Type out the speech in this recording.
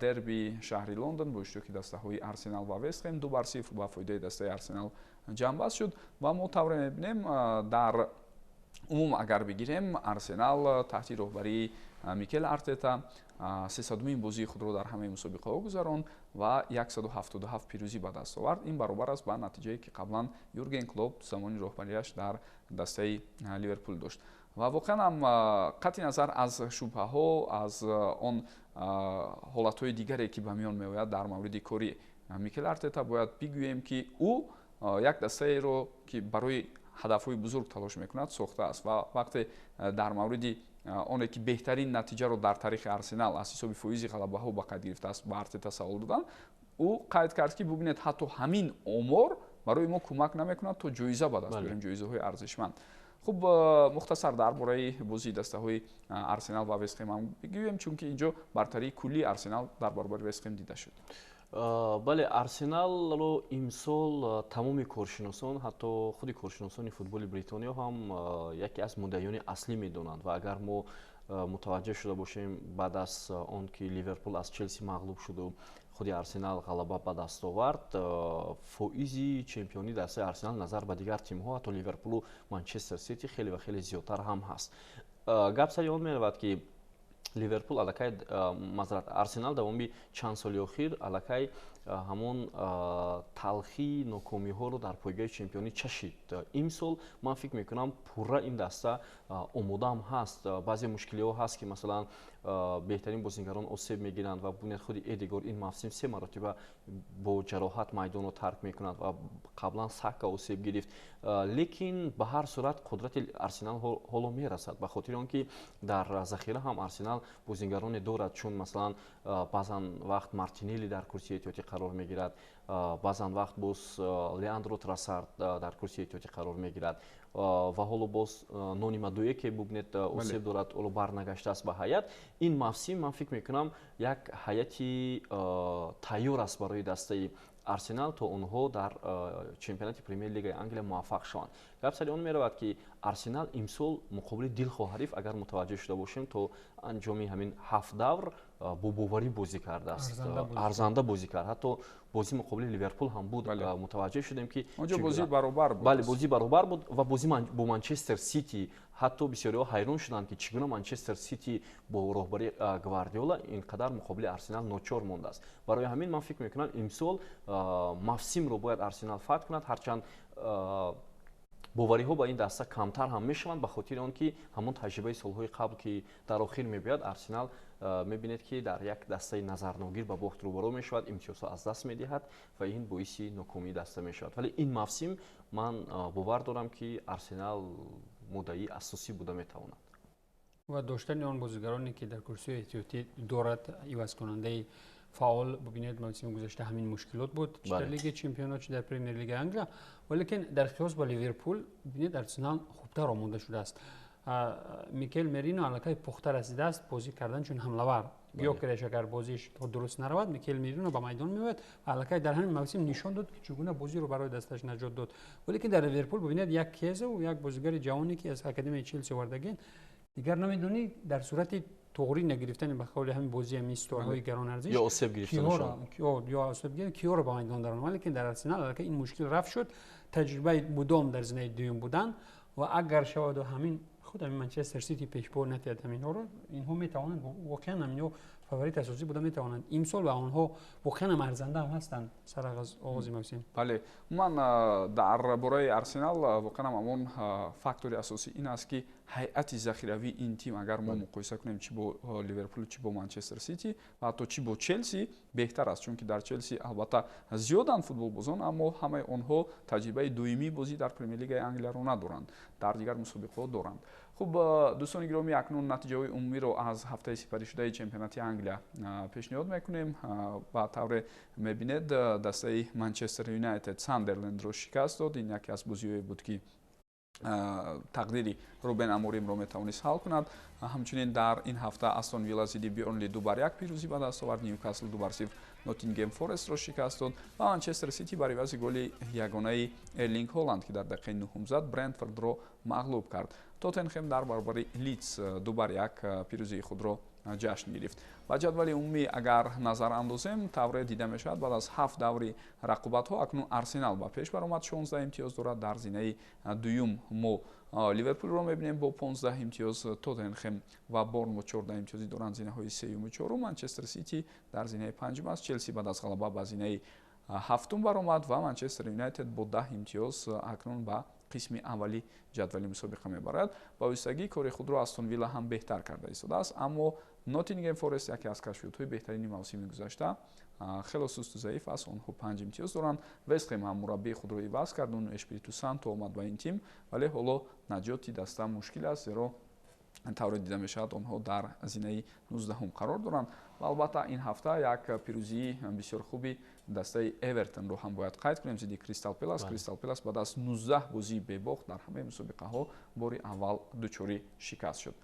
дерби шаҳри Лондон бо иштироки дастаҳои Арсенал ва Вест Хэм 2-0 ба фоидаи дастаи Арсенал ҷамъбаст шуд ва мо тавре мебинем дар умум агар бигирем Арсенал таҳти роҳбарии Микел Артета 300-умин бозии худро дар ҳамаи мусобиқаҳо гузаронд ва 177 пирӯзӣ ба даст овард. Ин баробар аст ба натиҷае ки қаблан Юрген Клоп замони роҳбарияш дар дастаи Ливерпул дошт. ва воқеан ҳам қатъи назар аз шубҳаҳо аз он ҳолатҳои дигаре ки ба миён меояд дар мавриди кори Микел Артета бояд бигӯем ки ӯ як дастаеро ки барои ҳадафҳои бузург талош мекунад сохтааст ва вақте дар мавриди оне ки беҳтарин натиҷаро дар тарихи Арсенал аз ҳисоби фоизи ғалабаҳо ба қайд гирифтааст ба Артета савол доданд, ӯ қайд кард ки бубинед ҳатто ҳамин омор барои мо кӯмак намекунад то ҷоиза ба даст биёрем, ҷоизаҳои арзишманд. хуб мухтасар дар бораи бозии дастаҳои Арсенал ва Вест Хэм бигӯем, чунки инҷо бартарии куллии Арсенал дар баробари Вест Хэм дида шуд. бале Арсеналро имсол тамоми коршиносон, ҳатто худи коршиносони футболи Бритониё ҳам яке аз муддаёни аслӣ медонанд ва агар мо мутаваҷҷеҳ шуда бошем баъд аз он ки Ливерпул аз Челси мағлуб шуду худи Арсенал ғалаба ба даст овард, фоизи чемпионӣ дастаи Арсенал назар ба дигар тимҳо ҳатто Ливерпулу Манчестер Сити хеле ва хеле зиёдтар ҳам ҳаст. гап сари он меравад ки Ливерпул аллакай мазрат Арсенал давоми чанд соли охир аллакай ҳамон талхии нокомиҳоро дар пойгаи чемпионӣ чашид. Имсол ман фикр мекунам пурра ин даста омодаам ҳаст. баъзе мушкилиҳо ҳаст ки масалан беҳтарин бозигарон осеб мегиранд ва бунед худи Эдегор ин мавсим 3 маротиба бо ҷароҳат майдонро тарк мекунад ва қаблан Сака осеб гирифт. лекин ба ҳар сурат қудрати Арсенал ҳоло мерасад, ба хотири он ки дар захира ҳам Арсенал бозигароне дорад, чун масалан баъзан вақт Мартинелли дар курсии эҳтиётӣ қарор мегирад, баъзан вақт боз Леандро Тросард дар курсии эҳтиётӣ қарор мегирад ва ҳоло боз Нони Мадуэке бубинед осеб дорад, ҳоло барнагаштааст ба ҳаят. ин мавсим ман фикр мекунам як ҳаяти тайёр аст барои дастаи Арсенал то онҳо дар чемпионати премер лигаи Англия муваффақ шаванд. гап сари он меравад ки Арсенал имсол муқобили Дилхоҳ Ҳариф агар мутаваҷҷеҳ шуда бошем то анҷоми ҳамин 7 давр бо боварӣ бозӣ кардааст, арзанда бозӣ кард. ҳатто бозӣ муқобили Ливерпул ҳам буд, мутаваҷҷеҳ шудем ки онҷо бозӣ баробар буд. бале бозӣ баробар буд ва бозӣ бо Манчестер Сити ҳатто бисёриҳо ҳайрон шуданд ки чӣ гуна Манчестер Сити бо роҳбари Гвардиола инқадар муқобили Арсенал ночор мондааст. барои ҳамин ман фикр мекунам имсол мавсимро бояд Арсенал фатҳ кунад, ҳарчанд бовариҳо ба ин даста камтар ҳам мешаванд ба хотири он ки ҳамон таҷрибаи солҳои қабл ки дар охир мебиёяд Арсенал мебинед ки дар як дастаи назарногир ба бохт рӯбаро мешавад, имтиёзҳо аз даст медиҳад ва ин боиси нокомии даста мешавад. вале ин мавсим ман бовар дорам ки Арсенал муддаии асосӣ буда метавонад. ва доштани он бозигароне ки дар курсии эҳтиётӣ дорад ивазкунандаи фаъол бубинед мавсими гузашта ҳамин мушкилот буд, чи дар лиги чемпионот, чи дар премер лигаи Англия, валекин дар қиёс ба Ливерпул бубинед Арсенал хубтар омода шудааст. Микел Мерино аллакай пухта расидааст бозӣ кардан, чун ҳамлавар Гёкереш агар бозиш дуруст наравад, Микел Мерино ба майдон меояд ва аллакай дар ҳамин мавсим нишон дод ки чӣ гуна бозиро барои дасташ наҷот дод. валекин дар Ливерпул бубинед як Кезу, як бозигари ҷавоне ки аз академияи Челси овардагин, дигар намедонӣ дар сурати тоғрӣ нагирифтани ба қавли ҳамин бозии мистуарҳои гаронарзиш ё осеб гирифтанашон ё осеб гирифтан киёро ба майдон даронад. валекин дар Арсенал аллакай ин мушкил рафт шуд, таҷрибаи мудом дар зинаи дуюм будан ва агар шаваду ҳамин худ ҳамин Манчестер Сити пешбор натиҳад ҳаминҳоро, инҳо метавонанд воқеан ҳаминҳо фаворит асосӣ буда метавонанд. имсол ва онҳо воқеан ҳам арзанда ҳам ҳастанд сар оғози мавсим. бале ман дар бораи Арсенал воқеан ҳамон фактори асосӣ ин аст ки ҳайати захиравии ин тим агар мо муқоиса кунем чи бо Ливерпул, чи бо Манчестер Сити ва ҳатто чи бо Челси беҳтар аст, чунки дар Челси албатта зиёданд футболбозон, аммо ҳамаи онҳо таҷрибаи дуюмии бозӣ дар премер лигаи Англияро надоранд, дар дигар мусобиқаҳо доранд. хуб дӯстони гиромӣ, акнун натиҷаҳои умумиро аз ҳафтаи сипаришудаи чемпионати Англия пешниҳод мекунем. ба тавре мебинед дастаи Манчестер Юнайтед Сандерлендро шикаст дод. ин яке аз бозиҳое буд ки тақдири Рубен Аморимро метавонист ҳал кунад. ҳамчунин дар ин ҳафта Астон Вилла зидди Бернли 2-1 пирӯзӣ ба даст овард, Ньюкасл 2-0 Ноттингем Форестро шикаст дод ва Манчестер Сити бар ивази голи ягонаи Эрлинг Ҳоланд ки дар дақиқаи 9 зад Брентфордро мағлуб кард. Тоттенхем дар баробари Лидс 2-1 пирӯзии худро ҷашн гирифт. Ба ҷадвали умумӣ агар назар андозем, тавре дида мешавад баъд аз 7 даври рақобатҳо акнун Арсенал ба пеш баромад, 16 имтиёз дорад. Дар зинаи дуюм мо Ливерпулро мебинем бо 15 имтиёз, Тоттенхем ва Борнмут 14 имтиёзӣ доранд зинаҳои сеюму чорум. Манчестер Сити дар зинаи панҷум аст. Челси баъд аз ғалаба ба зинаи ҳафтум баромад ва Манчестер Юнайтед бо 10 имтиёз акнун ба қисми аввали ҷадвали мусобиқа мебарад. Ба воситагии кори худро Астон Вилла ҳам беҳтар карда истодааст, аммо Ноттингем Форест яке аз кашфиётҳои беҳтарини мавсими гузашта хело сусту заиф аст. Онҳо 5 имтиёз доранд. Вест Хэм ҳам мураббии худро иваз кард, Нуно Эшпириту Санто омад ба ин тим, вале ҳоло наҷоти даста мушкил аст, зеро тавре дида мешавад онҳо дар зинаи 19 қарор доранд. Ва албатта ин ҳафта як пирӯзии бисёр хуби дастаи Эвертонро ҳам бояд қайд кунем зидди Кристал Пэлас. Кристал Пэлас баъд аз 19 бозии бебохт дар ҳамаи мусобиқаҳо бори аввал дучори шикаст шуд.